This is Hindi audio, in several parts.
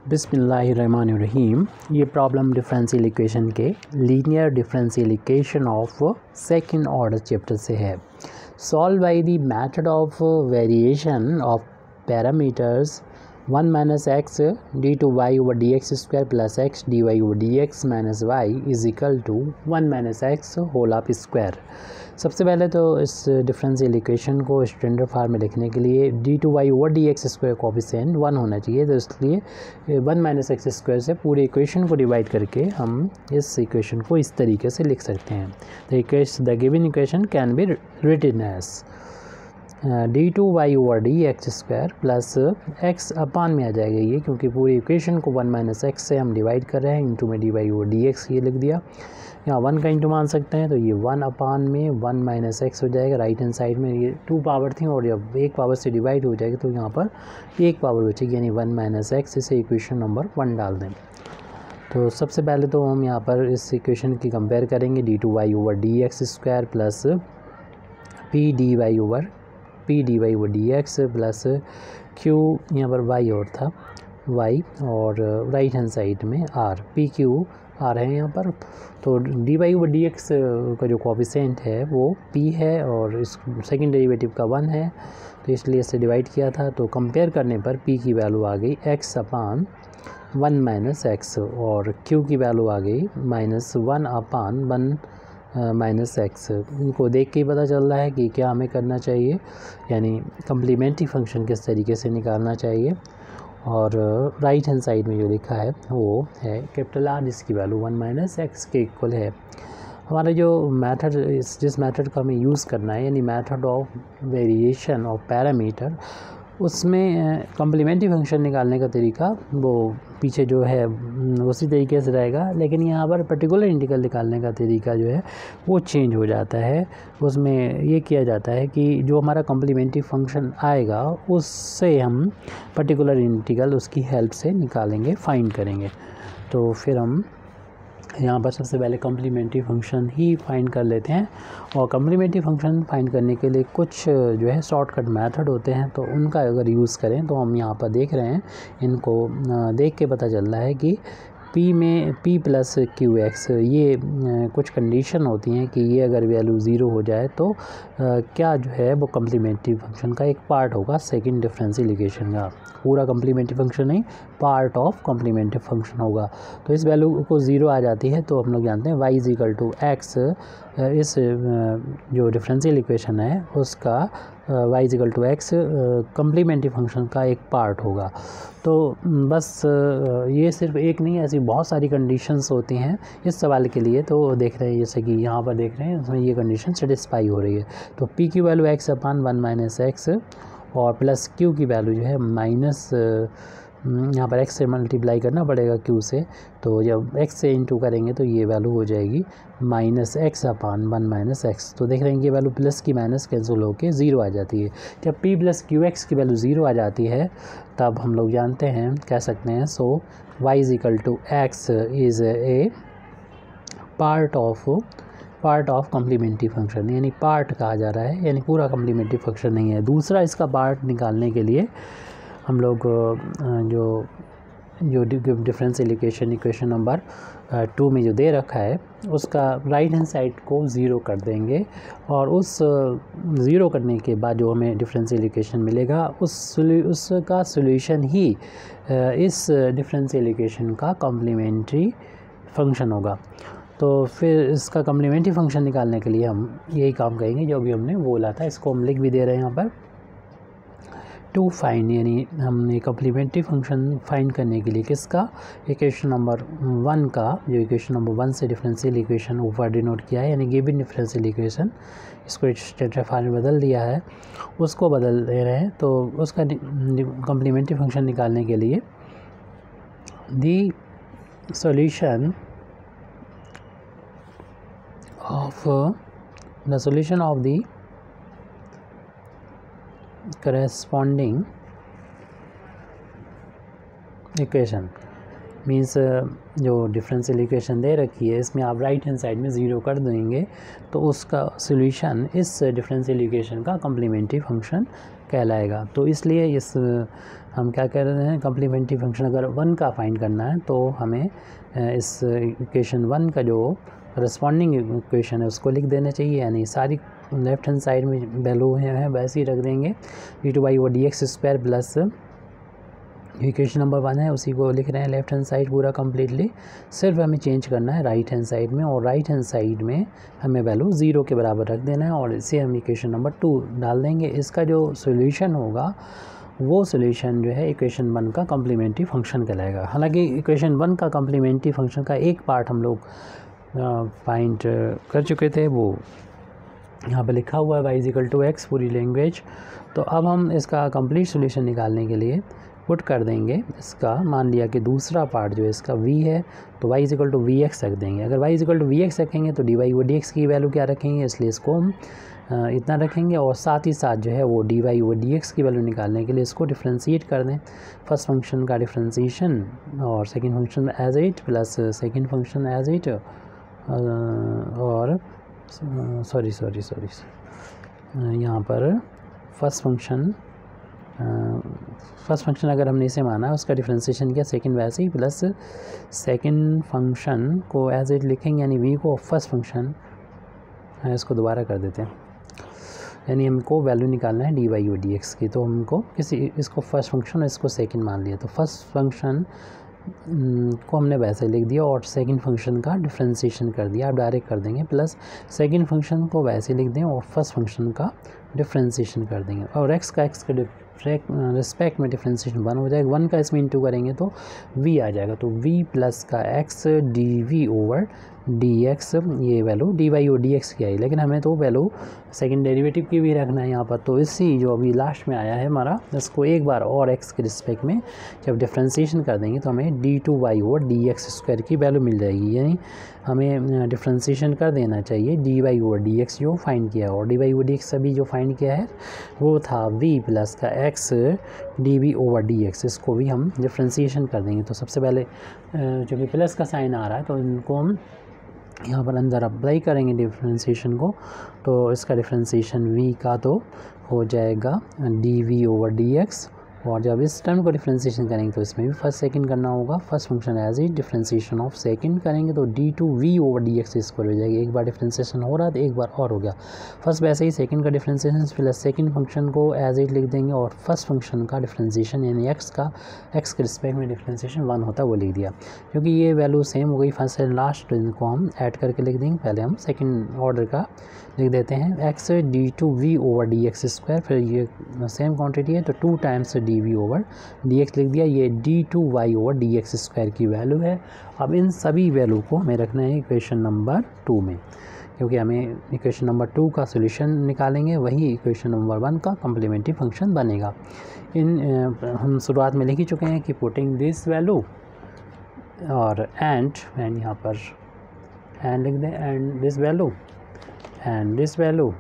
बिस्मिल्लाहिर्रहमानिर्रहीम। ये प्रॉब्लम डिफरेंशियल इक्वेशन के linear differential equation of second order chapter से है। Solve by the method of variation of parameters 1 minus X D two Y over D x square plus X D Y over D X minus Y is equal to 1 minus X whole of square. सबसे पहले तो इस डिफरेंशियल इक्वेशन को स्टैंडर्ड फॉर्म में लिखने के लिए D two Y over D x square coefficient 1 होना चाहिए, तो इसलिए 1 माइनस एक्स स्क्वायर से पूरे इक्वेशन को डिवाइड करके हम इस इक्वेशन को इस तरीके से लिख सकते हैं। The given equation can be written as d two Y over D x square plus x upon में आ जाएगा ये, क्योंकि पूरी इक्वेशन को 1 माइनस एक्स से हम डिवाइड कर रहे हैं, इंटू में D Y over D X ये लिख दिया। यहाँ 1 का इंटू मान सकते हैं, तो ये 1 अपान में 1 माइनस एक्स हो जाएगा। राइट हैंड साइड में ये 2 पावर थी और जब 1 पावर से डिवाइड हो जाएगी तो यहाँ पर 1 पावर बचेगी, यानी 1 माइनस एक्स। इसे इक्वेशन नंबर 1 डाल दें। तो सबसे पहले तो हम यहाँ पर इस इक्वेशन की कंपेयर करेंगे, D two Y over D x square plus P D Y over D X plus Q, यहाँ पर वाई और था वाई, और राइट हैंड साइड में आर पी क्यू आ रहे हैं यहाँ पर। तो D Y over D X का जो कोएफिशिएंट है वो p है और इस सेकंड डेरिवेटिव का 1 है, तो इसलिए इसे डिवाइड किया था। तो कंपेयर करने पर p की वैल्यू आ गई x अपान 1 माइनस एक्स और q की वैल्यू आ गई -1 अपान 1 माइनस एक्स। इनको देख के ही पता चल रहा है कि क्या हमें करना चाहिए, यानी कम्प्लीमेंट्री फंक्शन किस तरीके से निकालना चाहिए। और राइट हैंड साइड में जो लिखा है वो है कैपिटल R, जिसकी वैल्यू 1 माइनस एक्स के इक्वल है। हमारा जो मेथड जिस मेथड का हमें यूज़ करना है, यानी method of variation of parameter, उसमें कम्प्लीमेंट्री फंक्शन निकालने का तरीका वो पीछे जो है उसी तरीके से रहेगा, लेकिन यहाँ पर पर्टिकुलर इंटीग्रल निकालने का तरीका जो है वो चेंज हो जाता है। उसमें ये किया जाता है कि जो हमारा कम्प्लीमेंट्री फंक्शन आएगा उससे हम पर्टिकुलर इंटीग्रल उसकी हेल्प से निकालेंगे, फाइंड करेंगे। तो फिर हम यहाँ पर सबसे पहले कम्प्लीमेंट्री फंक्शन ही फाइंड कर लेते हैं, और कम्प्लीमेंट्री फंक्शन फाइंड करने के लिए कुछ जो है शॉर्टकट मेथड होते हैं, तो उनका अगर यूज़ करें तो हम यहाँ पर देख रहे हैं, इनको देख के पता चल रहा है कि p में p प्लस क्यू एक्स, ये कुछ कंडीशन होती हैं कि ये अगर वैल्यू 0 हो जाए तो क्या जो है वो कम्प्लीमेंट्री फंक्शन का एक पार्ट होगा सेकंड डिफरेंशियल इक्वेशन का। पूरा कम्प्लीमेंट्री फंक्शन नहीं, पार्ट ऑफ कम्प्लीमेंट्री फंक्शन होगा। तो इस वैल्यू को 0 आ जाती है, तो हम लोग जानते हैं y is equal to X, इस जो डिफरेंशियल इक्वेशन है उसका y is equal to X complementary function का एक पार्ट होगा। तो बस ये सिर्फ एक नहीं, ऐसी बहुत सारी कंडीशंस होती हैं इस सवाल के लिए। तो देख रहे हैं जैसे कि यहाँ पर देख रहे हैं उसमें ये कंडीशन सेटिस्फाई हो रही है। तो p की वैल्यू x अपान 1 माइनस एक्स और प्लस q की वैल्यू जो है माइनस, यहाँ पर x से मल्टीप्लाई करना पड़ेगा q से, तो जब x से इंटू करेंगे तो ये वैल्यू हो जाएगी माइनस एक्स अपान 1 माइनस एक्स। तो देख रहे हैं कि ये वैल्यू प्लस की माइनस कैंसिल होकर 0 आ जाती है। जब p प्लस क्यू एक्स की वैल्यू 0 आ जाती है तब हम लोग जानते हैं, कह सकते हैं, so y is equal to X is a part of complementary function, यानी पार्ट कहा जा रहा है, यानी पूरा कम्प्लीमेंट्री फंक्शन नहीं है। दूसरा इसका पार्ट निकालने के लिए हम लोग जो डिफरेंशियल इक्वेशन नंबर 2 में जो दे रखा है उसका राइट हैंड साइड को 0 कर देंगे, और उस 0 करने के बाद जो हमें डिफरेंशियल इक्वेशन मिलेगा उसका सॉल्यूशन ही इस डिफरेंशियल इक्वेशन का कम्प्लीमेंट्री फंक्शन होगा। तो फिर इसका कम्प्लीमेंट्री फंक्शन निकालने के लिए हम यही काम करेंगे जो अभी हमने बोला था। इसको हम लिख भी दे रहे हैं यहाँ पर, टू फाइंड, यानी हमने कम्प्लीमेंट्री फंक्शन फाइंड करने के लिए किसका, इक्वेशन नंबर 1 का, जो इक्वेशन नंबर 1 से डिफरेंशियल इक्वेशन ऊपर डिनोट किया है, यानी गिवन डिफरेंशियल इक्वेशन, इसको स्टैंडर्ड फॉर्म में बदल दिया है, उसको बदल दे रहे हैं। तो उसका कम्प्लीमेंट्री फंक्शन निकालने के लिए दी solution of the corresponding equation means जो डिफरेंशियल इक्वेशन दे रखी है इसमें आप राइट हैंड साइड में 0 कर देंगे तो उसका सॉल्यूशन इस डिफरेंशियल इक्वेशन का कम्प्लीमेंट्री फंक्शन कहलाएगा। तो इसलिए इस हम क्या कह रहे हैं, कम्प्लीमेंट्री फंक्शन अगर 1 का फाइंड करना है तो हमें इस इक्वेशन 1 का जो करस्पॉन्डिंग इक्वेशन है उसको लिख देना चाहिए, यानी सारी लेफ्ट हैंड साइड में वैल्यू है वैसे ही रख देंगे। d2/dx² प्लस इक्वेशन नंबर 1 है उसी को लिख रहे हैं लेफ्ट हैंड साइड पूरा कम्प्लीटली। सिर्फ हमें चेंज करना है राइट हैंड साइड में, और राइट हैंड साइड में हमें वैल्यू 0 के बराबर रख देना है और इसे हम इक्वेशन नंबर 2 डाल देंगे। इसका जो सोल्यूशन होगा वो सोल्यूशन जो है इक्वेशन 1 का कम्प्लीमेंट्री फंक्शन कहलाएगा। हालांकि इक्वेशन 1 का कम्प्लीमेंट्री फंक्शन का एक पार्ट हम लोग फाइंड कर चुके थे, वो यहाँ पे लिखा हुआ है y=x पूरी लैंग्वेज। तो अब हम इसका कंप्लीट सॉल्यूशन निकालने के लिए पुट कर देंगे इसका, मान लिया कि दूसरा पार्ट जो है इसका v है तो y=vx रख देंगे। अगर y=vx रखेंगे तो dy/dx की वैल्यू क्या रखेंगे, इसलिए इसको हम इतना रखेंगे और साथ ही साथ जो है वो dy/dx की वैल्यू निकालने के लिए इसको डिफ्रेंशिएट कर दें। फर्स्ट फंक्शन का डिफ्रेंशिएशन और second function as it plus second function as it और सॉरी यहाँ पर फर्स्ट फंक्शन अगर हमने इसे माना उसका डिफ्रेंशिएशन किया, सेकंड वैसे ही प्लस सेकंड फंक्शन को एज इट लिखेंगे, यानी v को फर्स्ट फंक्शन इसको दोबारा कर देते हैं, यानी हमको वैल्यू निकालना है dy/dx की। तो हमको इसको फर्स्ट फंक्शन और इसको सेकंड मान लिया, तो फर्स्ट फंक्शन को हमने वैसे लिख दिया और सेकंड फंक्शन का डिफ्रेंशिएशन कर दिया, आप डायरेक्ट कर देंगे, प्लस सेकंड फंक्शन को वैसे लिख दें और फर्स्ट फंक्शन का डिफ्रेंशिएशन कर देंगे और x का x के रिस्पेक्ट में डिफ्रेंशिएशन 1 हो जाएगा। 1 का इसमें इंटू करेंगे तो v आ जाएगा, तो v प्लस का x dv/dx, ये वैल्यू dy/dx की आई, लेकिन हमें तो वैल्यू सेकंड डेरिवेटिव की भी रखना है यहाँ पर। तो इसी जो अभी लास्ट में आया है हमारा, इसको एक बार और x के रिस्पेक्ट में जब डिफ्रेंशिएशन कर देंगे तो हमें d2y/dx² की वैल्यू मिल जाएगी, यानी हमें डिफ्रेंशिएशन कर देना चाहिए dy/dx जो फाइंड किया है, और dy/dx अभी जो फाइंड किया है वो था v प्लस का x dv/dx, इसको भी हम डिफ्रेंशिएशन कर देंगे। तो सबसे पहले चूँकि प्लस का साइन आ रहा है तो इनको हम यहाँ पर अंदर अप्लाई करेंगे डिफ्रेंशिएशन को, तो इसका डिफ्रेंशिएशन v का तो हो जाएगा dv/dx, और जब इस टर्म को डिफ्रेंशिएशन करेंगे तो इसमें भी फर्स्ट सेकंड करना होगा, फर्स्ट फंक्शन एज ही डिफ्रेंशिएशन ऑफ सेकंड करेंगे तो d2v/dx स्क्वायर हो जाएगी। एक बार डिफ्रेंशिएशन हो रहा है तो एक बार और हो गया, फर्स्ट वैसे ही सेकंड का डिफ्रेंशिएशन प्लस सेकंड फंक्शन को एज इट लिख देंगे और फर्स्ट फंक्शन का डिफ्रेंशिएशन यानी x के रिस्पेक्ट में डिफ्रेंशिएशन 1 होता है वो लिख दिया। क्योंकि ये वैल्यू सेम हो गई फर्स्ट एंड लास्ट, तो इनको हम ऐड करके लिख देंगे। पहले हम सेकेंड ऑर्डर का लिख देते हैं x d2v/dx स्क्वायर, फिर ये सेम क्वांटिटी है तो 2 टाइम्स dv/dx लिख दिया, ये d2y/dx स्क्वायर की वैल्यू है। अब इन सभी वैल्यू को हमें रखना है इक्वेशन नंबर 2 में, क्योंकि हमें इक्वेशन नंबर 2 का सोल्यूशन निकालेंगे, वही इक्वेशन नंबर 1 का कम्प्लीमेंट्री फंक्शन बनेगा। हम शुरुआत में लिख ही चुके हैं कि पुटिंग दिस वैल्यू और एंड यहाँ पर एंड लिख दें, and this value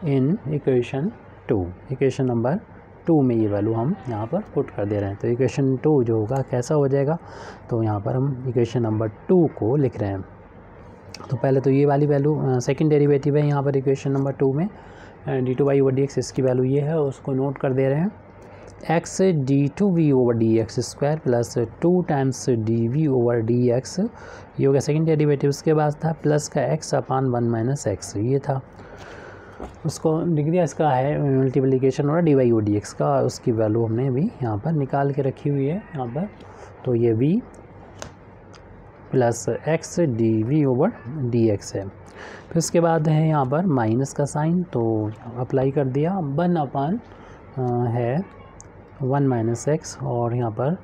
in equation 2, equation number 2 में ये वैल्यू हम यहाँ पर पुट कर दे रहे हैं। तो इक्वेशन 2 जो होगा कैसा हो जाएगा, तो यहाँ पर हम इक्वेशन नंबर 2 को लिख रहे हैं। तो पहले तो ये वाली वैल्यू सेकंड डेरिवेटिव है यहाँ पर इक्वेशन नंबर 2 में, d2y/dx इसकी वैल्यू ये है, उसको नोट कर दे रहे हैं, x d2v/dx square plus 2 times dv/dx, ये हो गया सेकेंड डेरिवेटिव। उसके बाद था प्लस का x/1 - x, ये था, उसको लिख दिया। इसका है मल्टीप्लिकेशन और dy/dx का, उसकी वैल्यू हमने अभी यहाँ पर निकाल के रखी हुई है यहाँ पर। तो ये v प्लस x dv/dx है। फिर उसके बाद है यहाँ पर माइनस का साइन, तो अप्लाई कर दिया, 1/1 है 1 - x, और यहाँ पर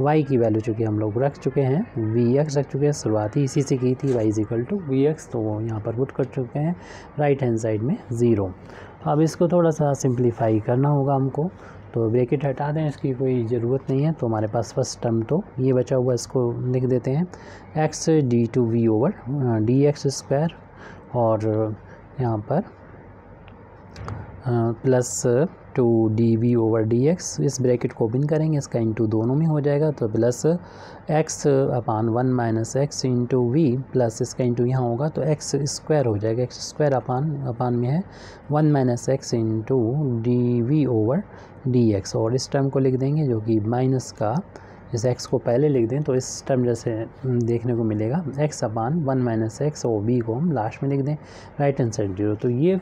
y की वैल्यू चूँकि हम लोग रख चुके हैं vx रख चुके हैं, शुरुआत ही इसी से की थी y=vx, तो यहाँ पर पुट कर चुके हैं राइट हैंड साइड में 0। अब इसको थोड़ा सा सिंप्लीफाई करना होगा हमको, तो ब्रैकेट हटा दें, इसकी कोई ज़रूरत नहीं है। तो हमारे पास फर्स्ट टर्म तो ये बचा हुआ, इसको लिख देते हैं x d2v/dx स्क्वायर, और यहाँ पर प्लस 2dv/dx, इस ब्रैकेट को ओपन करेंगे, इसका इंटू दोनों में हो जाएगा, तो plus x/1 minus X into V, plus इसका इंटू यहाँ होगा तो एक्स स्क्वायर हो जाएगा, एक्स स्क्वायर अपान में है 1 माइनस एक्स इंटू dv/dx, और इस टर्म को लिख देंगे जो कि माइनस का, इस x को पहले लिख दें तो इस टर्म जैसे देखने को मिलेगा x/1 माइनस एक्स, और b को हम लास्ट में लिख दें राइट हैंड साइड 0, तो ये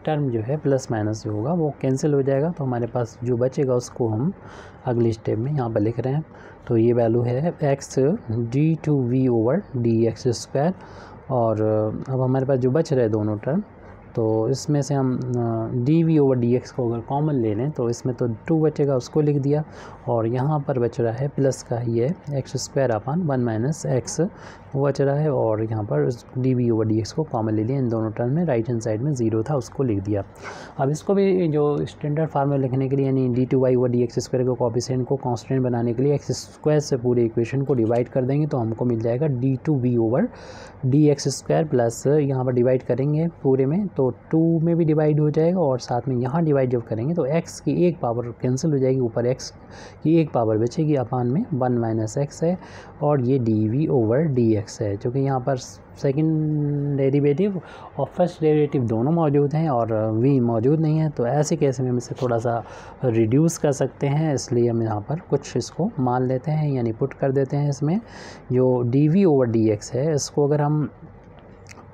टर्म जो है प्लस माइनस जो होगा वो कैंसिल हो जाएगा, तो हमारे पास जो बचेगा उसको हम अगली स्टेप में यहाँ पर लिख रहे हैं। तो ये वैल्यू है x d2v/dx स्क्वायर, और अब हमारे पास जो बच रहे दोनों टर्म, तो इसमें से हम dv/dx को अगर कॉमन ले लें तो इसमें तो 2 बचेगा, उसको लिख दिया, और यहाँ पर बच रहा है प्लस का ये x²/1 माइनस एक्स वो बच रहा है, और यहाँ पर dv/dx को कॉमन ले लिया इन दोनों टर्म में, राइट हैंड साइड में 0 था उसको लिख दिया। अब इसको भी जो स्टैंडर्ड फार्मूला लिखने के लिए, यानी d2y/dx² को कोएफिशिएंट को कांस्टेंट बनाने के लिए x² से पूरे इक्वेशन को डिवाइड कर देंगे, तो हमको मिल जाएगा d2v/dx² प्लस यहाँ पर डिवाइड करेंगे पूरे में तो 2 में भी डिवाइड हो जाएगा, और साथ में यहाँ डिवाइड जब करेंगे तो x की एक पावर कैंसिल हो जाएगी, ऊपर x की एक पावर बचेगी, अपान में 1 माइनस एक्स है, और ये dv/dx है, जो कि यहाँ पर सेकंड डेरिवेटिव और फर्स्ट डेरिवेटिव दोनों मौजूद हैं और v मौजूद नहीं है, तो ऐसे केस में हम इसे थोड़ा सा रिड्यूस कर सकते हैं, इसलिए हम यहाँ पर कुछ इसको मान लेते हैं, यानी पुट कर देते हैं। इसमें जो dv/dx है इसको अगर हम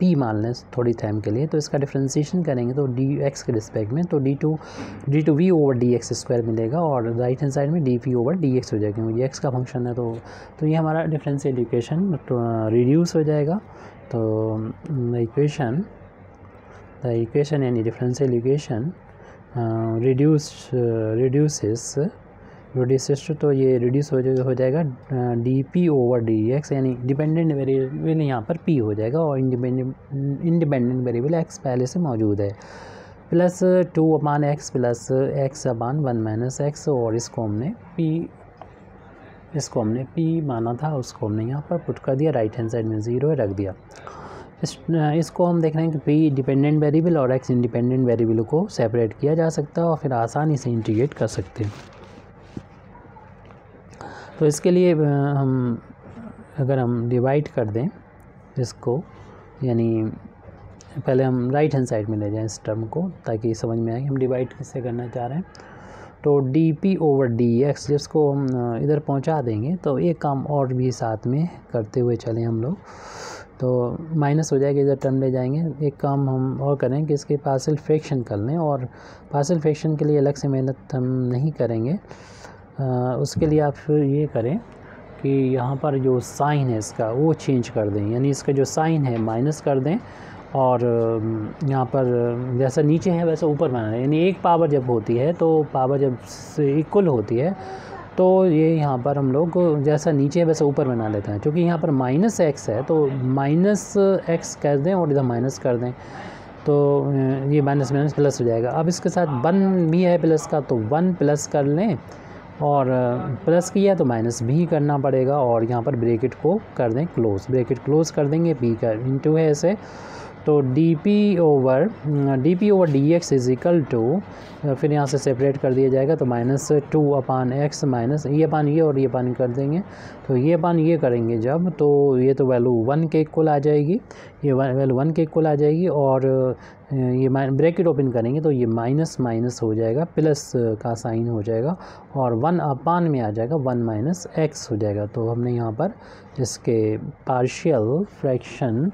p मान लें थोड़ी टाइम के लिए, तो इसका डिफ्रेंशिएशन करेंगे तो dx के रिस्पेक्ट में तो d2v/dx² मिलेगा, और राइट हैंड साइड में dv/dx हो जाएगा, क्योंकि x का फंक्शन है तो ये हमारा डिफरेंशियल इक्वेशन रिड्यूस हो जाएगा। तो द इक्वेशन यानी डिफरेंशियल इक्वेशन रिड्यूसेस, तो ये रिड्यूस हो जाएगा dp/dx, यानी डिपेंडेंट वेरिएबल यहाँ पर p हो जाएगा, और इंडिपेंडेंट वेरिएबल x पहले से मौजूद है, plus 2/x plus x/1 minus X, और इसको हमने p माना था, उसको हमने यहाँ पर पुट कर दिया, राइट हैंड साइड में 0 रख दिया। इसको हम देख रहे हैं कि p डिपेंडेंट वेरिएबल और x इंडिपेंडेंट वेरिएबल को सेपरेट किया जा सकता है, और फिर आसानी से इंटीग्रेट कर सकते हैं। तो इसके लिए अगर हम डिवाइड कर दें इसको, यानी पहले हम राइट हैंड साइड में ले जाएं इस टर्म को, ताकि समझ में आए हम डिवाइड किससे करना चाह रहे हैं। तो dp/dx जिसको हम इधर पहुंचा देंगे, तो एक काम और भी साथ में करते हुए चलें हम लोग, तो माइनस हो जाएगा, इधर टर्म ले जाएंगे। एक काम हम और करें कि इसके पार्शियल फ्रैक्शन कर लें, और पार्शियल फ्रैक्शन के लिए अलग से मेहनत हम नहीं करेंगे, उसके लिए आप फिर ये करें कि यहाँ पर जो साइन है इसका वो चेंज कर दें, यानी इसका जो साइन है माइनस कर दें, और यहाँ पर जैसा नीचे है वैसा ऊपर बनाना है, यानी एक पावर जब होती है तो पावर जब इक्वल होती है तो ये यहाँ पर हम लोग जैसा नीचे है वैसा ऊपर बना लेते हैं। क्योंकि यहाँ पर माइनस एक्स है तो माइनस एक्स कर दें और इधर माइनस कर दें, तो ये माइनस माइनस प्लस हो जाएगा। अब इसके साथ 1 भी है प्लस का, तो 1 प्लस कर लें, और प्लस किया तो माइनस भी करना पड़ेगा, और यहाँ पर ब्रैकेट को कर दें क्लोज, ब्रैकेट क्लोज कर देंगे, p का इंटू है ऐसे, तो dp/dx इज इक्वल टू, फिर यहाँ से सेपरेट कर दिया जाएगा, तो -2/x माइनस ये अपान ये और ये अपान कर देंगे, तो ये अपान ये करेंगे जब, तो ये तो वैल्यू 1 के इक्वल आ जाएगी, ये वैल्यू 1 के इक्वल आ जाएगी, और ये ब्रैकेट ओपन करेंगे तो ये माइनस माइनस हो जाएगा, प्लस का साइन हो जाएगा, और 1 अपान में आ जाएगा 1 माइनस एक्स हो जाएगा। तो हमने यहाँ पर इसके पार्शियल फ्रैक्शन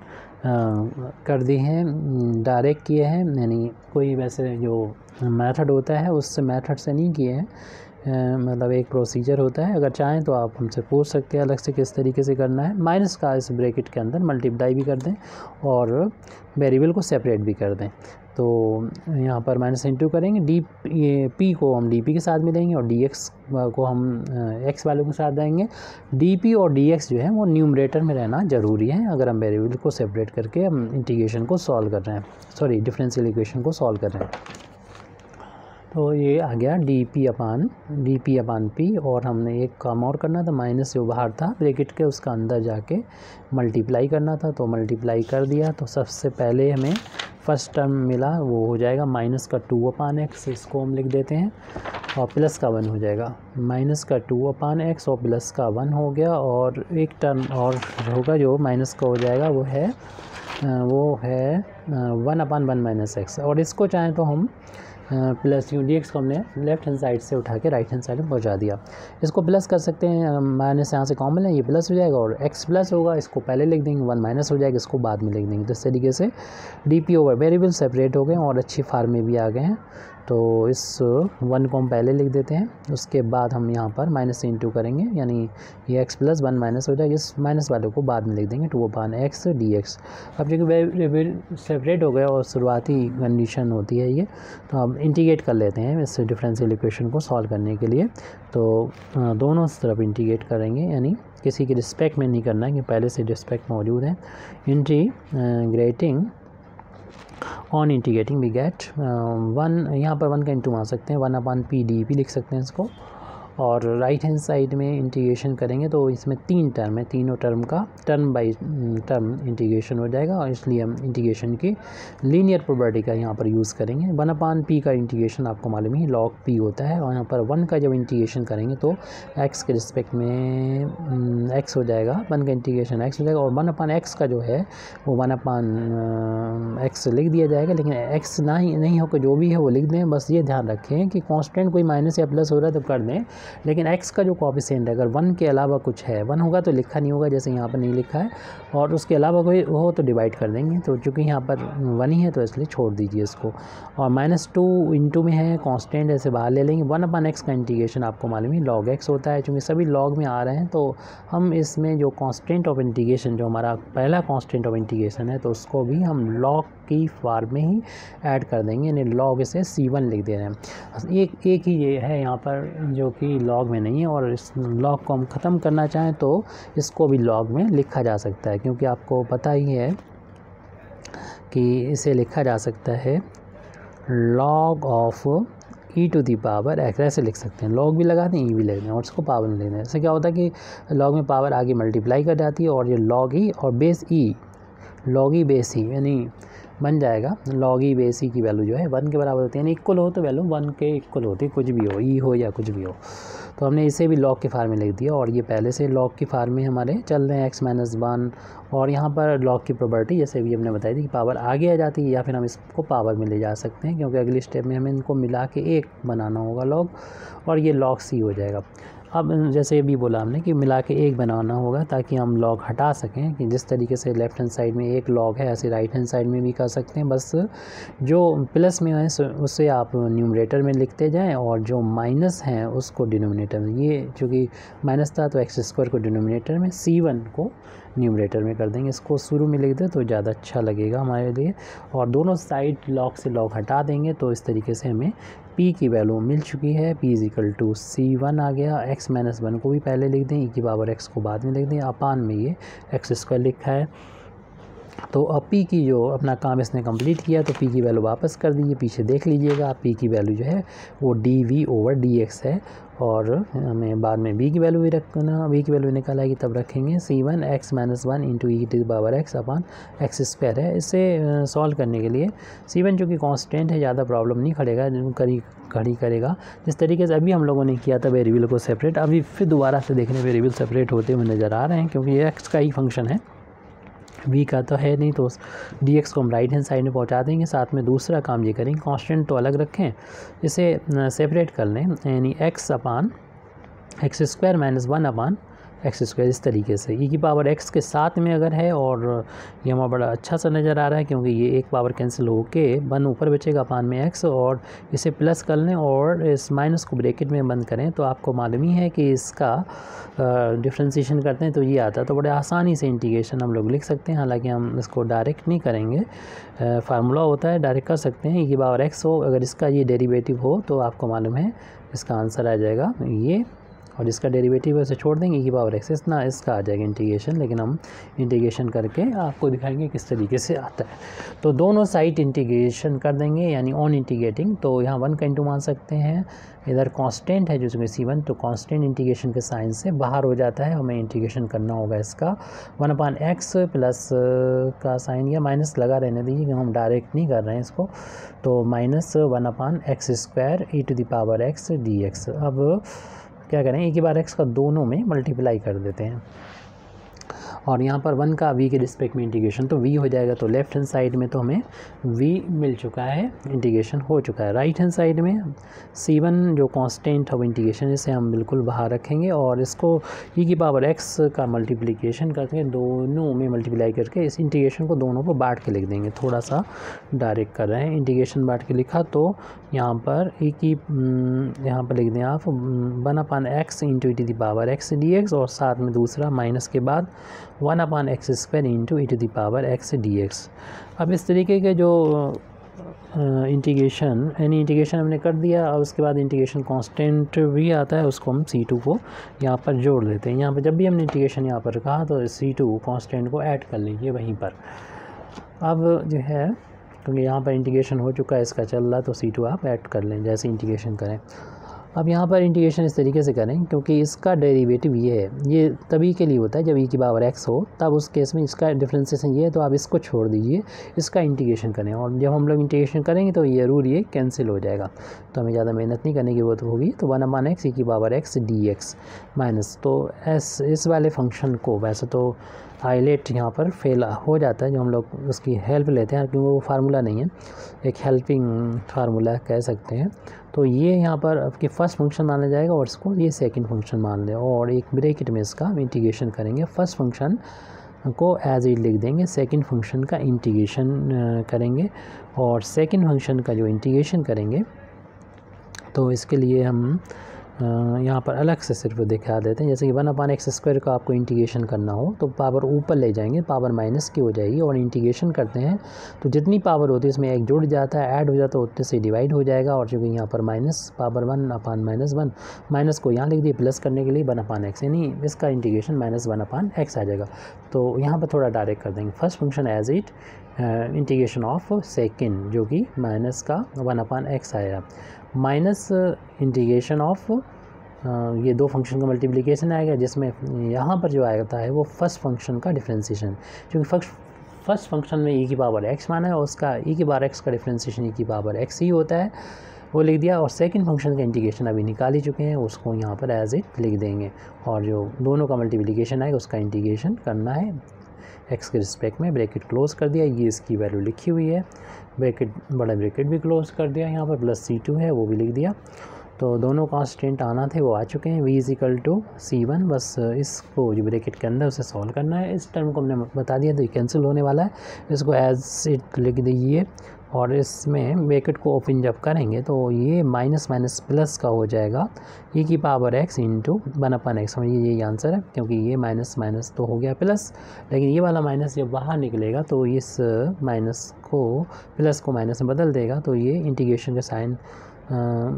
कर दी हैं, डायरेक्ट किए हैं, यानी कोई वैसे जो मेथड होता है उससे मेथड से नहीं किए हैं, मतलब एक प्रोसीजर होता है। अगर चाहें तो आप हमसे पूछ सकते हैं अलग से किस तरीके से करना है। माइनस का इस ब्रैकेट के अंदर मल्टीप्लाई भी कर दें और वेरिएबल को सेपरेट भी कर दें, तो यहाँ पर माइनस इंटू करेंगे, ये p को हम dp के साथ मिलेंगे और dx को हम x वैल्यू के साथ देंगे। dp और dx जो है वो न्यूमरेटर में रहना ज़रूरी है अगर हम वेरिएबल को सेपरेट करके हम इंटीग्रेशन को सॉल्व कर रहे हैं, सॉरी डिफरेंशियल इक्वेशन को सॉल्व कर रहे हैं। तो ये आ गया dp अपान p, और हमने एक काम और करना था, माइनस जो बाहर था ब्रैकेट के उसका अंदर जाके मल्टीप्लाई करना था, तो मल्टीप्लाई कर दिया। तो सबसे पहले हमें फर्स्ट टर्म मिला वो हो जाएगा -2/x, इसको हम लिख देते हैं, और प्लस का 1 हो जाएगा। -2/x और प्लस का 1 हो गया, और एक टर्म और होगा जो माइनस का हो जाएगा, वो है 1/1 - x। और इसको चाहें तो हम प्लस dx को हमने लेफ्ट हैंड साइड से उठा के राइट हैंड साइड में पहुंचा दिया। इसको प्लस कर सकते हैं, माइनस यहाँ से कॉमन है, ये प्लस हो जाएगा, और x प्लस होगा, इसको पहले लिख देंगे, 1 माइनस हो जाएगा, इसको बाद में लिख देंगे। तो इस तरीके से dp ओवर वेरिएबल सेपरेट हो गए और अच्छी फॉर्म में भी आ गए हैं। तो इस 1 को हम पहले लिख देते हैं, उसके बाद हम यहाँ पर माइनस से इंटू करेंगे, यानी ये x प्लस 1 माइनस हो जाएगा, इस माइनस वाले को बाद में लिख देंगे 2/x dx। अब जो वेरिएबल सेपरेट हो गया और शुरुआती कंडीशन होती है ये, तो अब इंटीग्रेट कर लेते हैं इस डिफरेंशियल इक्वेशन को सॉल्व करने के लिए। तो दोनों तरफ इंटीग्रेट करेंगे, यानी किसी की रिस्पेक्ट में नहीं करना है कि पहले से रिस्पेक्ट मौजूद है। Integrating on integrating we get 1, यहाँ पर 1 का इंटू मार सकते हैं, 1/p dp लिख सकते हैं इसको। और राइट हैंड साइड में इंटीग्रेशन करेंगे तो इसमें 3 टर्म है, तीनों टर्म का टर्म बाई टर्म इंटीग्रेशन हो जाएगा, और इसलिए हम इंटीग्रेशन की लीनियर प्रॉपर्टी का यहाँ पर यूज़ करेंगे। 1/p का इंटीग्रेशन आपको मालूम ही log p होता है, और यहाँ पर 1 का जब इंटीग्रेशन करेंगे तो x के रिस्पेक्ट में x हो जाएगा, 1 का इंटीग्रेशन x हो जाएगा, और 1/x का जो है वो 1/x लिख दिया जाएगा। लेकिन x नहीं होकर जो भी है वो लिख दें, बस ये ध्यान रखें कि कॉन्स्टेंट कोई माइनस या प्लस हो रहा है तो कर दें, लेकिन x का जो कोएफिशिएंट है अगर 1 के अलावा कुछ है, 1 होगा तो लिखा नहीं होगा, जैसे यहाँ पर नहीं लिखा है, और उसके अलावा कोई हो तो डिवाइड कर देंगे। तो चूँकि यहाँ पर 1 ही है तो इसलिए छोड़ दीजिए इसको। और -2 इंटू में है, कांस्टेंट ऐसे बाहर ले लेंगे। 1/x का इंटीग्रेशन आपको मालूम ही log x होता है, चूँकि सभी log में आ रहे हैं तो हम इसमें जो कांस्टेंट ऑफ इंटीग्रेशन, जो हमारा पहला कांस्टेंट ऑफ इंटीग्रेशन है, तो उसको भी हम log की फॉर्म में ही ऐड कर देंगे, यानी log इसे c1 लिख दे रहे हैं। एक ही ये है यहाँ पर जो कि log में नहीं है, और इस log को हम ख़त्म करना चाहें तो इसको भी log में लिखा जा सकता है, क्योंकि आपको पता ही है कि इसे लिखा जा सकता है log of e to the power x, ऐसे लिख सकते हैं। log भी लगा दें, e भी लिख दें, और इसको पावर में लिख दें। इससे क्या होता है कि log में पावर आगे मल्टीप्लाई कर जाती है, और ये log e और base e, log e base e यानी बन जाएगा log e बेस e की वैल्यू जो है 1 के बराबर होती है, यानी इक्वल हो तो वैल्यू 1 के इक्वल होती है, कुछ भी हो, e हो या कुछ भी हो। तो हमने इसे भी log के फार्म में लिख दिया, और ये पहले से log की फार्म में हमारे चल रहे हैं x - 1, और यहाँ पर log की प्रॉपर्टी जैसे भी हमने बताई थी कि पावर आगे आ जाती है, या फिर हम इसको पावर में ले जा सकते हैं, क्योंकि अगली स्टेप में हमें इनको मिला के 1 बनाना होगा log, और ये log c हो जाएगा। अब जैसे भी बोला हमने कि मिला के 1 बनाना होगा ताकि हम log हटा सकें, कि जिस तरीके से लेफ़्ट हैंड साइड में 1 log है ऐसे राइट हैंड साइड में भी कर सकते हैं। बस जो प्लस में है उसे आप न्यूमरेटर में लिखते जाएं, और जो माइनस हैं उसको डिनोमिनेटर में। ये चूँकि माइनस था तो x² को डिनोमिनेटर में, c1 को न्यूमरेटर में कर देंगे। इसको शुरू में लिख दें तो ज़्यादा अच्छा लगेगा हमारे लिए, और दोनों साइड log से log हटा देंगे। तो इस तरीके से हमें p की वैल्यू मिल चुकी है, p = c1 आ गया। x - 1 को भी पहले लिख दें, e की पावर x को बाद में लिख दें, अपान में ये x² लिखा है। तो अब p की जो अपना काम इसने कंप्लीट किया, तो p की वैल्यू वापस कर दीजिए, पीछे देख लीजिएगा, p की वैल्यू जो है वो dv/dx है, और हमें बाद में b की वैल्यू भी रखना, b की वैल्यू निकाल आएगी तब रखेंगे। c1 x - 1 into e to the power x upon x² है। इसे सॉल्व करने के लिए c1 जो कि कांस्टेंट है, ज़्यादा प्रॉब्लम नहीं खड़ी करेगा। जिस तरीके से अभी हम लोगों ने किया था वेरिएबल को सेपरेट, अभी फिर दोबारा से देखने वेरिएबल सेपरेट होते हुए नज़र आ रहे हैं, क्योंकि ये x का ही फंक्शन है, v का तो है नहीं। तो dx को हम राइट हैंड साइड में पहुंचा देंगे। साथ में दूसरा काम ये करेंगे, कांस्टेंट तो अलग रखें, इसे सेपरेट कर लें, यानी x/(x² - 1/x²) इस तरीके से। e की पावर x के साथ में अगर है, और ये हमारा बड़ा अच्छा सा नज़र आ रहा है, क्योंकि ये एक पावर कैंसिल होके 1 ऊपर बचेगा अपान में x, और इसे प्लस कर लें और इस माइनस को ब्रैकेट में बंद करें। तो आपको मालूम ही है कि इसका डिफ्रेंशिएशन करते हैं तो ये आता है। तो बड़े आसानी से इंटीग्रेशन हम लोग लिख सकते हैं, हालांकि हम इसको डायरेक्ट नहीं करेंगे, फार्मूला होता है डायरेक्ट कर सकते हैं। e की पावर x हो, अगर इसका ये डेरिवेटिव हो तो आपको मालूम है इसका आंसर आ जाएगा ये और इसका डेरिवेटिव उसे छोड़ देंगे, e⁻x इतना इसका आ जाएगा इंटीग्रेशन। लेकिन हम इंटीग्रेशन करके आपको दिखाएंगे किस तरीके से आता है। तो दोनों साइड इंटीग्रेशन कर देंगे, यानी ऑन इंटीग्रेटिंग। तो यहाँ 1 का इंटू मान सकते हैं, इधर कांस्टेंट है जो C1, तो कांस्टेंट इंटीग्रेशन के साइन से बाहर हो जाता है। हमें इंटीग्रेशन करना होगा इसका 1/x प्लस का साइन या माइनस लगा रहने दीजिए, हम डायरेक्ट नहीं कर रहे हैं इसको। तो -1/x² e⁻x dx। अब क्या करें, e⁻x का दोनों में मल्टीप्लाई कर देते हैं, और यहाँ पर 1 का v के रिस्पेक्ट में इंटीग्रेशन, तो v हो जाएगा। तो लेफ्ट हैंड साइड में तो हमें v मिल चुका है, इंटीग्रेशन हो चुका है। राइट हैंड साइड में C1 जो कांस्टेंट है वो इंटीग्रेशन, इसे हम बिल्कुल बाहर रखेंगे और इसको e⁻x का मल्टीप्लिकेशन करके दोनों में मल्टीप्लाई करके इस इंटीग्रेशन को दोनों को बांट के लिख देंगे। थोड़ा सा डायरेक्ट कर रहे हैं, इंटीग्रेशन बांट के लिखा तो यहाँ पर यहाँ पर लिख दें आप 1/x इंटू e⁻x dx, और साथ में दूसरा माइनस के बाद 1/x² इंटू e⁻x dx। अब इस तरीके के जो इंटीग्रेशन हमने कर दिया, और उसके बाद इंटीग्रेशन कांस्टेंट भी आता है, उसको हम C2 को यहाँ पर जोड़ देते हैं। यहाँ पर जब भी हमने इंटीग्रेशन यहाँ पर कहा तो C2 कांस्टेंट को ऐड कर लीजिए वहीं पर। अब जो है क्योंकि यहाँ पर इंटीग्रेशन हो चुका है, इसका चल रहा है, तो C2 आप ऐड कर लें जैसे इंटीग्रेशन करें। अब यहाँ पर इंटीग्रेशन इस तरीके से करें, क्योंकि इसका डेरिवेटिव ये है, ये तभी के लिए होता है जब e⁻x हो, तब उस केस में इसका डिफ्रेंसिएशन ये है, तो आप इसको छोड़ दीजिए, इसका इंटीग्रेशन करें। और जब हम लोग इंटीग्रेशन करेंगे तो ये रूल ये कैंसिल हो जाएगा, तो हमें ज़्यादा मेहनत नहीं करने की ज़रूरत होगी। तो 1/x e⁻x dx माइनस, तो इस वाले फंक्शन को वैसे तो हाईलाइट यहाँ पर फेल हो जाता है, जो हम लोग उसकी हेल्प लेते हैं, क्योंकि वो फार्मूला नहीं है, एक हेल्पिंग फार्मूला कह सकते हैं। तो ये यहाँ पर आपके फर्स्ट फंक्शन माना जाएगा और इसको ये सेकंड फंक्शन मान लें, और एक ब्रैकेट में इसका इंटीग्रेशन करेंगे। फर्स्ट फंक्शन को एज इट लिख देंगे, सेकंड फंक्शन का इंटीग्रेशन करेंगे, और सेकंड फंक्शन का जो इंटीग्रेशन करेंगे तो इसके लिए हम यहाँ पर अलग से सिर्फ दिखा देते हैं। जैसे कि 1/x² का आपको इंटीग्रेशन करना हो तो पावर ऊपर ले जाएंगे, पावर माइनस की हो जाएगी, और इंटीग्रेशन करते हैं तो जितनी पावर होती है इसमें एक जुड़ जाता है, ऐड हो जाता है, उतने से डिवाइड हो जाएगा। और चूँकि यहाँ पर माइनस पावर 1/-1 माइनस को यहाँ लिख दिए प्लस करने के लिए 1/x, यानी इसका इंटीग्रेशन -1/x आ जाएगा। तो यहाँ पर थोड़ा डायरेक्ट कर देंगे, first function as it integration of second जो कि माइनस का 1/x आएगा, माइनस इंटीग्रेशन ऑफ ये दो फंक्शन का मल्टीप्लिकेशन आएगा, जिसमें यहाँ पर जो आता है वो फर्स्ट फंक्शन का डिफ्रेंसिएशन, क्योंकि फर्स्ट फंक्शन में e⁻x माना है और उसका e⁻x का डिफ्रेंसिएशन e⁻x ही होता है, वो लिख दिया। और सेकंड फंक्शन का इंटीग्रेशन अभी निकाल ही चुके हैं, उसको यहाँ पर एज इट लिख देंगे, और जो दोनों का मल्टीप्लिकेशन आएगा उसका इंटीग्रेशन करना है x के रिस्पेक्ट में। ब्रैकेट क्लोज कर दिया, ये इसकी वैल्यू लिखी हुई है, ब्रैकेट बड़ा ब्रैकेट भी क्लोज कर दिया, यहाँ पर प्लस C2 है वो भी लिख दिया। तो दोनों कांस्टेंट आना थे वो आ चुके हैं, v = C1, बस इसको जो ब्रैकेट के अंदर उसे सॉल्व करना है। इस टर्म को हमने बता दिया तो ये कैंसिल होने वाला है, इसको एज इट लिख दीजिए, और इसमें ब्रैकेट को ओपन जब करेंगे तो ये माइनस माइनस प्लस का हो जाएगा e⁻x इंटू 1/x। समझिए यही आंसर है, क्योंकि ये माइनस माइनस तो हो गया प्लस, लेकिन ये वाला माइनस जब बाहर निकलेगा तो इस माइनस को प्लस को माइनस में बदल देगा, तो ये इंटीग्रेशन का साइन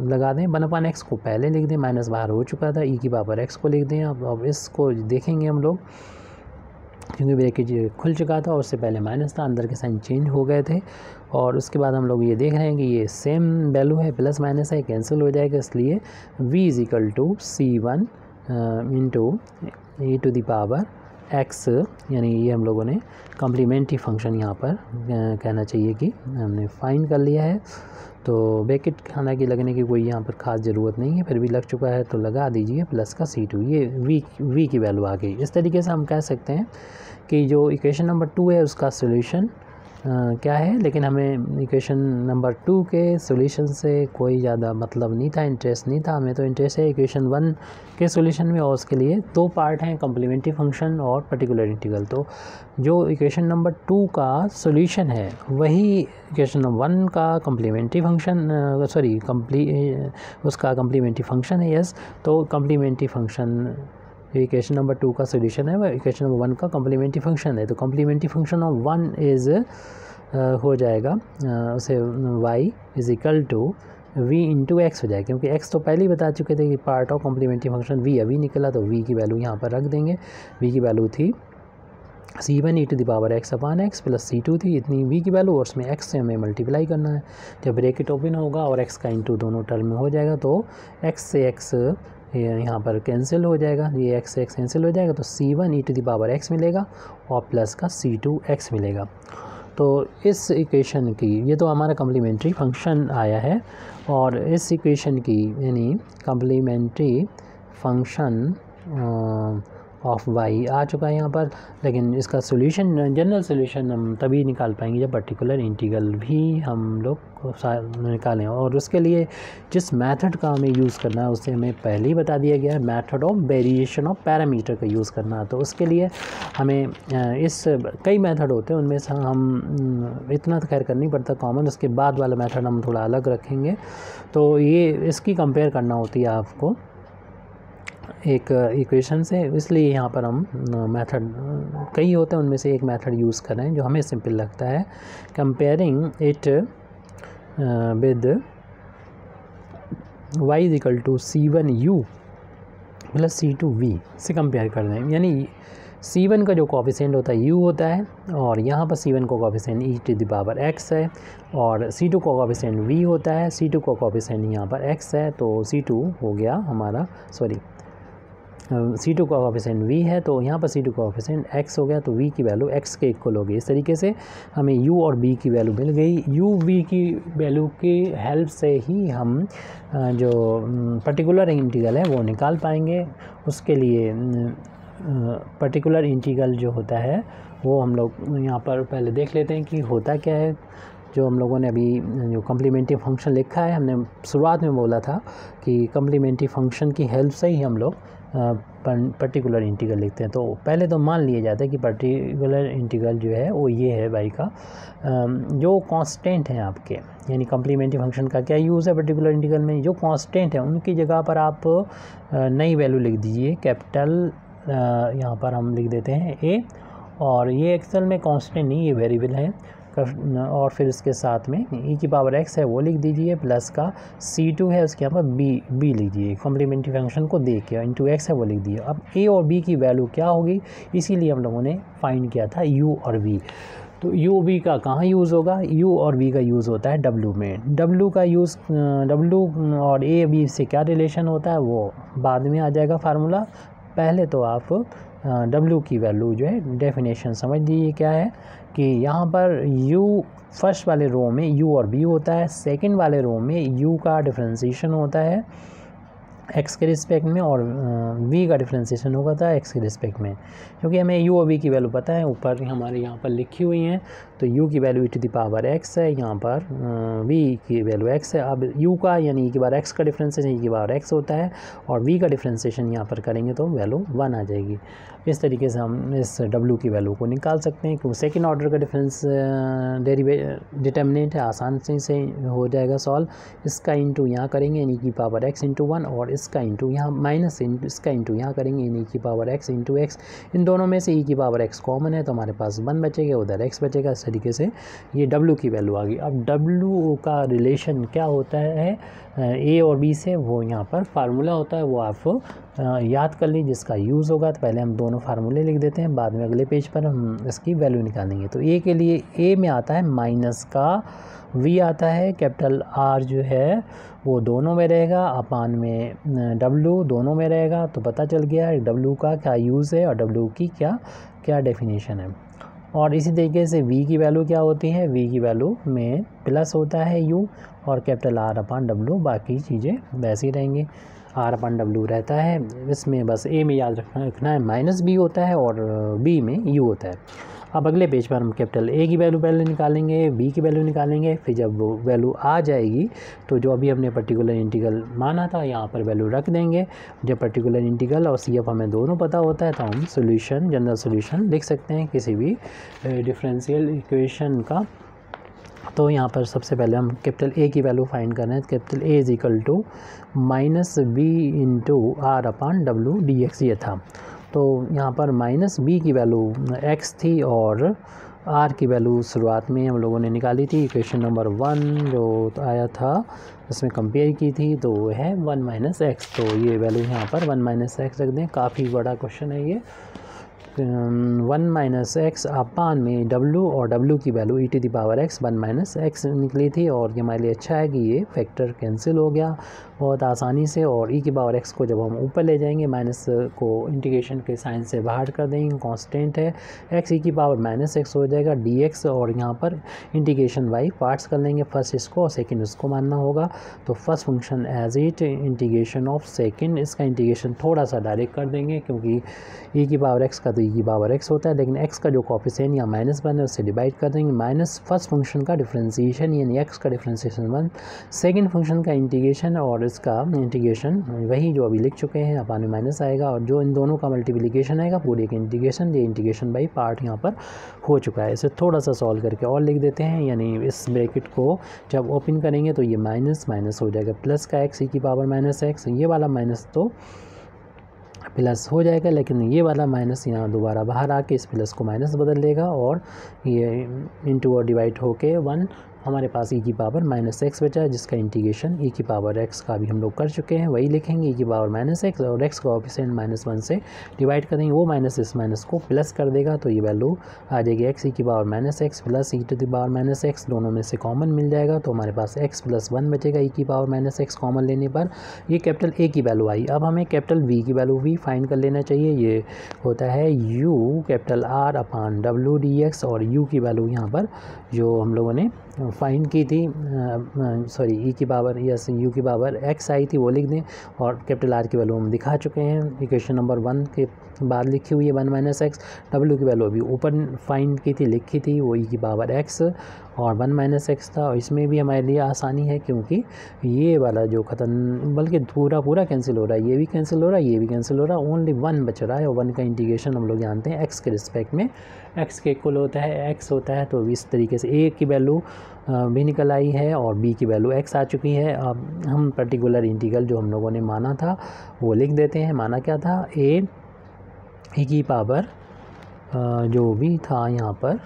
लगा दें। 1/x को पहले लिख दें, माइनस बाहर हो चुका था, e⁻x को लिख दें। अब इसको देखेंगे हम लोग, क्योंकि ब्रैकेट खुल चुका था और उससे पहले माइनस था, अंदर के साइन चेंज हो गए थे। और उसके बाद हम लोग ये देख रहे हैं कि ये सेम वैल्यू है, प्लस माइनस है, कैंसिल हो जाएगा, इसलिए v = C1 इंटू e⁻x, यानी ये हम लोगों ने कम्प्लीमेंट्री फंक्शन यहाँ पर कहना चाहिए कि हमने फाइंड कर लिया है। तो ब्रैकेट हालांकि लगने की कोई यहाँ पर ख़ास ज़रूरत नहीं है, फिर भी लग चुका है तो लगा दीजिए, प्लस का C2, ये v की वैल्यू आ गई। इस तरीके से हम कह सकते हैं कि जो इक्वेशन नंबर 2 है उसका सोल्यूशन क्या है, लेकिन हमें इक्वेशन नंबर 2 के सॉल्यूशन से कोई ज़्यादा मतलब नहीं था, इंटरेस्ट नहीं था। हमें तो इंटरेस्ट है इक्वेशन 1 के सॉल्यूशन में, और उसके लिए दो पार्ट हैं, कम्प्लीमेंट्री फंक्शन और पर्टिकुलर इंटीग्रल। तो जो इक्वेशन नंबर 2 का सॉल्यूशन है वही इक्वेशन नंबर 1 का कम्प्लीमेंट्री फंक्शन उसका कम्प्लीमेंट्री फंक्शन है। यस, तो कम्प्लीमेंट्री फंक्शन इक्वेशन नंबर 2 का सॉल्यूशन है, वह इक्वेशन नंबर 1 का कम्प्लीमेंट्री फंक्शन है। तो कम्प्लीमेंट्री फंक्शन ऑफ 1 इज़ हो जाएगा उसे y = v इंटू एक्स हो जाएगा, क्योंकि x तो पहले ही बता चुके थे कि part of complementary function v अभी निकला, तो v की वैल्यू यहाँ पर रख देंगे। v की वैल्यू थी c1 e⁻x अपान x प्लस c2 थी इतनी v की वैल्यू, और उसमें x से हमें मल्टीप्लाई करना है। जब ब्रैकेट ओपन होगा और x का इंटू दोनों टर्म में हो जाएगा तो x से x यहाँ पर कैंसिल हो जाएगा, ये x से x कैंसिल हो जाएगा, तो c1 e⁻x मिलेगा और प्लस का c2x मिलेगा। तो इस इक्वेशन की, ये तो हमारा कम्प्लीमेंट्री फंक्शन आया है, और इस इक्वेशन की यानी कम्प्लीमेंट्री फंक्शन ऑफ y आ चुका है यहाँ पर। लेकिन इसका सोल्यूशन, जनरल सोल्यूशन हम तभी निकाल पाएंगे जब पर्टिकुलर इंटीग्रल भी हम लोग निकालें, और उसके लिए जिस मेथड का हमें यूज़ करना है उसे हमें पहले ही बता दिया गया है, method of variation of parameter का यूज़ करना है। तो उसके लिए हमें इस कई मेथड होते हैं, उनमें से हम इतना तो खैर कर नहीं पड़ता कॉमन, उसके बाद वाला मेथड हम थोड़ा अलग रखेंगे। तो ये इसकी कंपेयर करना होती है आपको एक इक्वेशन से, इसलिए यहाँ पर हम मेथड कई होते हैं, उनमें से एक मेथड यूज़ कर रहे हैं जो हमें सिंपल लगता है। Comparing it with y is equal to c1u plus c2v से कंपेयर कर रहे हैं, यानी c1 का जो कोफिशिएंट होता है u होता है, और यहाँ पर c1 का कोफिशिएंट e⁻x है, और c2 का कोफिशिएंट v होता है, c2 का कोफिशिएंट यहाँ पर x है, तो c2 हो गया हमारा, सॉरी c2 का कोफिशिएंट v है, तो यहाँ पर c2 का कोफिशिएंट x हो गया, तो v की वैल्यू x के इक्वल होगी। इस तरीके से हमें u और v की वैल्यू मिल गई। u v की वैल्यू की हेल्प से ही हम जो पर्टिकुलर इंटीग्रल है वो निकाल पाएंगे। उसके लिए पर्टिकुलर इंटीग्रल जो होता है वो हम लोग यहाँ पर पहले देख लेते हैं कि होता क्या है। जो हम लोगों ने अभी जो कम्प्लीमेंट्री फंक्शन लिखा है, हमने शुरुआत में बोला था कि कम्प्लीमेंट्री फंक्शन की हेल्प से ही हम लोग पर्टिकुलर इंटीग्रल लिखते हैं। तो पहले तो मान लिया जाता है कि पर्टिकुलर इंटीग्रल जो है वो ये है y का, जो कांस्टेंट है आपके, यानी कम्प्लीमेंट्री फंक्शन का क्या यूज़ है पर्टिकुलर इंटीग्रल में, जो कांस्टेंट है उनकी जगह पर आप नई वैल्यू लिख दीजिए, कैपिटल यहाँ पर हम लिख देते हैं a, और ये एक्चुअल में कांस्टेंट नहीं, ये वेरिएबल है, और फिर इसके साथ में e⁻x है वो लिख दीजिए, प्लस का c2 है उसके यहाँ पर b लिख दीजिए, कॉम्प्लीमेंट्री फंक्शन को देख के, इंटू x है वो लिख दिए। अब a और b की वैल्यू क्या होगी, इसीलिए हम लोगों ने फाइंड किया था u और v। तो u v का कहाँ यूज़ होगा, u और v का यूज़ होता है w में। w का यूज़, w और a b से क्या रिलेशन होता है वो बाद में आ जाएगा फार्मूला। पहले तो आप w की वैल्यू जो है डेफिनेशन समझ लीजिए क्या है, कि यहाँ पर u फर्स्ट वाले रो में u और v होता है, सेकंड वाले रो में u का डिफरेंशिएशन होता है x के रिस्पेक्ट में, और v का डिफरेंशिएशन होगा था x के रिस्पेक्ट में। क्योंकि हमें u और v की वैल्यू पता है, ऊपर हमारे यहाँ पर लिखी हुई हैं, तो u की वैल्यू e⁻x है, यहाँ पर v की वैल्यू x है। अब u का यानी e⁻x का डिफरेंशिएशन e⁻x होता है, और v का डिफरेंशिएशन यहाँ पर करेंगे तो वैल्यू 1 आ जाएगी। इस तरीके से हम इस w की वैल्यू को निकाल सकते हैं, क्योंकि सेकेंड ऑर्डर का डिफरेंस डिटर्मिनेंट है, आसान से हो जाएगा सॉल्व। इसका इंटू यहाँ करेंगे यानी e⁻x इंटू 1, और इसका इंटू यहाँ माइनस इसका इंटू यहाँ करेंगे यानी e⁻x इंटू x। इन दोनों में से e⁻x कॉमन है तो हमारे पास 1 बचेगा, उधर x बचेगा। इस तरीके से ये w की वैल्यू आ गई। अब w का रिलेशन क्या होता है a और b से, वो यहाँ पर फार्मूला होता है, वो आप याद कर लीजिए जिसका यूज़ होगा। तो पहले हम दोनों फार्मूले लिख देते हैं, बाद में अगले पेज पर हम इसकी वैल्यू निकालेंगे। तो a के लिए a में आता है माइनस का v आता है, कैपिटल R जो है वो दोनों में रहेगा, अपान में w दोनों में रहेगा। तो पता चल गया w का क्या यूज़ है और w की क्या डेफिनेशन है। और इसी तरीके से v की वैल्यू क्या होती है, v की वैल्यू में प्लस होता है u और कैपिटल R अपान w, बाकी चीज़ें वैसे ही रहेंगी। R अपान w रहता है, इसमें बस a में याद रखना है माइनस b होता है और b में u होता है। अब अगले पेज पर हम कैपिटल A की वैल्यू पहले निकालेंगे, B की वैल्यू निकालेंगे, फिर जब वो वैल्यू आ जाएगी तो जो अभी हमने पर्टिकुलर इंटीग्रल माना था यहाँ पर वैल्यू रख देंगे। जब पर्टिकुलर इंटीग्रल और CF हमें दोनों पता होता है तो हम सोल्यूशन, जनरल सोल्यूशन लिख सकते हैं किसी भी डिफरेंशियल इक्वेशन का। तो यहाँ पर सबसे पहले हम कैपिटल A की वैल्यू फाइंड कर रहे हैं। Capital A is equal to minus b into R upon w dx ये था। तो यहाँ पर माइनस b की वैल्यू x थी और आर की वैल्यू शुरुआत में हम लोगों ने निकाली थी, इक्वेशन नंबर 1 जो आया था उसमें कंपेयर की थी, तो वो है 1 माइनस एक्स। तो ये वैल्यू यहाँ पर 1 माइनस एक्स रख दें, काफ़ी बड़ा क्वेश्चन है ये। 1 माइनस एक्स अपान में W, और W की value e to the power x 1 minus X निकली थी। और ये हमारे लिए अच्छा है कि ये फैक्टर कैंसिल हो गया बहुत आसानी से। और e की पावर x को जब हम ऊपर ले जाएंगे, माइनस को इंटीग्रेशन के साइन से बाहर कर देंगे, कांस्टेंट है, x e की पावर माइनस एक्स हो जाएगा dx। और यहाँ पर इंटीग्रेशन बाई पार्ट्स कर लेंगे, फर्स्ट इसको और सेकेंड उसको मानना होगा। तो first function as it integration of second, इसका इंटीग्रेशन थोड़ा सा डायरेक्ट कर देंगे क्योंकि e की पावर x का तो e की पावर x होता है, लेकिन x का जो कोफिशिएंट या -1 है उससे डिवाइड कर देंगे। माइनस फर्स्ट फंक्शन का डिफरेंशिएशन यानी x का डिफरेंशिएशन 1, सेकंड फंक्शन का इंटीग्रेशन और इसका इंटीग्रेशन वही जो अभी लिख चुके हैं, अपान में माइनस आएगा, और जो इन दोनों का मल्टीप्लिकेशन आएगा पूरे के इंटीग्रेशन, ये इंटीग्रेशन बाई पार्ट यहाँ पर हो चुका है। इसे थोड़ा सा सॉल्व करके और लिख देते हैं, यानी इस ब्रैकेट को जब ओपन करेंगे तो ये माइनस माइनस हो जाएगा, प्लस का x e की पावर माइनस एक्स, ये वाला माइनस तो प्लस हो जाएगा, लेकिन ये वाला माइनस यहाँ दोबारा बाहर आके इस प्लस को माइनस बदल देगा, और ये इंटू और डिवाइड होके 1 हमारे पास e की पावर माइनस एक्स बचा है, जिसका इंटीग्रेशन e की पावर x का भी हम लोग कर चुके हैं, वही लिखेंगे e की पावर माइनस एक्स, और x का कोफिशिएंट -1 से डिवाइड करेंगे, वो माइनस इस माइनस को प्लस कर देगा, तो ये वैल्यू आ जाएगी x e की power minus X plus e to the power minus X, दोनों में से कॉमन मिल जाएगा, तो हमारे पास x प्लस 1 बचेगा e की पावर माइनस एक्स कॉमन लेने पर। ये कैपिटल A की वैल्यू आई। अब हमें कैपिटल B की वैल्यू भी फाइंड कर लेना चाहिए। ये होता है u capital R upon W dx, और u की वैल्यू यहाँ पर जो हम लोगों ने फाइंड की थी, सॉरी e की पावर यस u की पावर x आई थी, वो लिख दें, और कैपिटल R की वैल्यू हम दिखा चुके हैं, इक्वेशन नंबर 1 के बाद लिखी हुई है 1 माइनस एक्स। W की वैल्यू अभी ऊपर फाइंड की थी, लिखी थी, वो e की पावर x और 1 माइनस एक्स था। और इसमें भी हमारे लिए आसानी है क्योंकि ये वाला जो ख़त्म, बल्कि पूरा कैंसिल हो रहा है, ये भी कैंसिल हो रहा है, ये भी कैंसिल हो रहा है, ओनली 1 बच रहा है, और 1 का इंटीग्रेशन हम लोग जानते हैं x के रिस्पेक्ट में x के इक्वल होता है, x होता है। तो इस तरीके से a की वैल्यू भी निकल आई है और b की वैल्यू x आ चुकी है। अब हम पर्टिकुलर इंटीग्रल जो हम लोगों ने माना था वो लिख देते हैं। माना क्या था, a e की पावर जो भी था यहाँ पर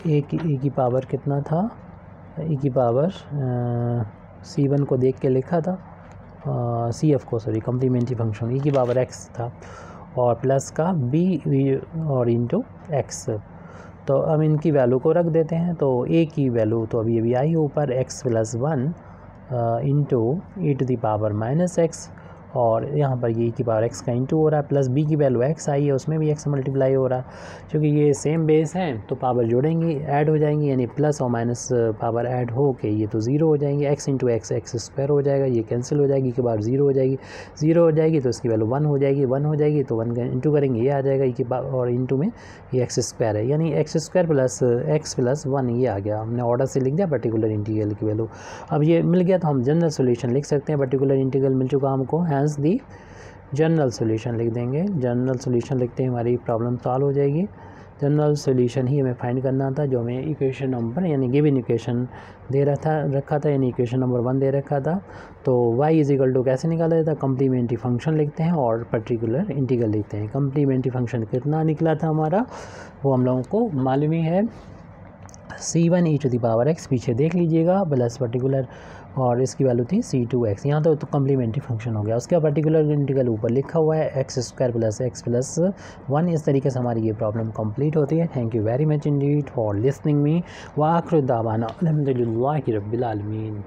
ए की पावर कितना था, e की पावर c1 को देख के लिखा था, cf को सॉरी कम्प्लीमेंट्री फंक्शन e की पावर x था, और प्लस का b और इंटू x। तो अब इनकी वैल्यू को रख देते हैं। तो a की वैल्यू तो अभी आई ऊपर x plus 1 into e to the power minus X, और यहाँ पर ये e की पावर x का इंटू हो रहा है, प्लस b की वैल्यू x आई है, उसमें भी x मल्टीप्लाई हो रहा है। क्योंकि ये सेम बेस हैं तो पावर जोड़ेंगी, ऐड हो जाएंगी, यानी प्लस और माइनस पावर ऐड हो के ये तो ज़ीरो हो जाएंगे, x into x x square हो जाएगा, ये कैंसिल हो जाएगी, के बाद ज़ीरो हो जाएगी, ज़ीरो हो जाएगी तो इसकी वैल्यू 1 हो जाएगी, 1 हो जाएगी तो 1 का इंटू करेंगे, ये आ जाएगा e की पावर, और इंटू में ये एक्स स्क्वायर है, यानी x square plus x plus 1 ये आ गया। हमने ऑर्डर से लिख दिया पर्टिकुलर इंटीग्रल की वैल्यू। अब ये मिल गया तो हम जनरल सोल्यूशन लिख सकते हैं, पर्टिकुलर इंटीग्रल मिल चुका हमको, हैंस दी जनरल सोल्यूशन लिख देंगे। जनरल सोल्यूशन लिखते हैं, हमारी प्रॉब्लम सॉल्व हो जाएगी। जनरल सोल्यूशन ही हमें फाइंड करना था, जो हमें इक्वेशन नंबर यानी गिवन इक्वेशन दे रखा था, यानी इक्वेशन नंबर 1 दे रखा था। तो y इज इक्वल टू कैसे निकाला जाता है, कम्प्लीमेंट्री फंक्शन लिखते हैं और पर्टिकुलर इंटीग्रल लिखते हैं। कम्प्लीमेंट्री फंक्शन कितना निकला था हमारा, वो हम लोगों को मालूम ही है, c1 e to the power x, पीछे देख लीजिएगा, प्लस पर्टिकुलर, और इसकी वैल्यू थी c2x। यहाँ तो कम्प्लीमेंट्री फंक्शन हो गया। उसके बाद पर्टिकुलर इंटीग्रल ऊपर लिखा हुआ है x square plus x plus 1। इस तरीके से हमारी ये प्रॉब्लम कंप्लीट होती है। Thank you very much Indeed for listening me. व आखिर दावाना अल्हम्दुलिल्लाहि रब्बिल आलमीन।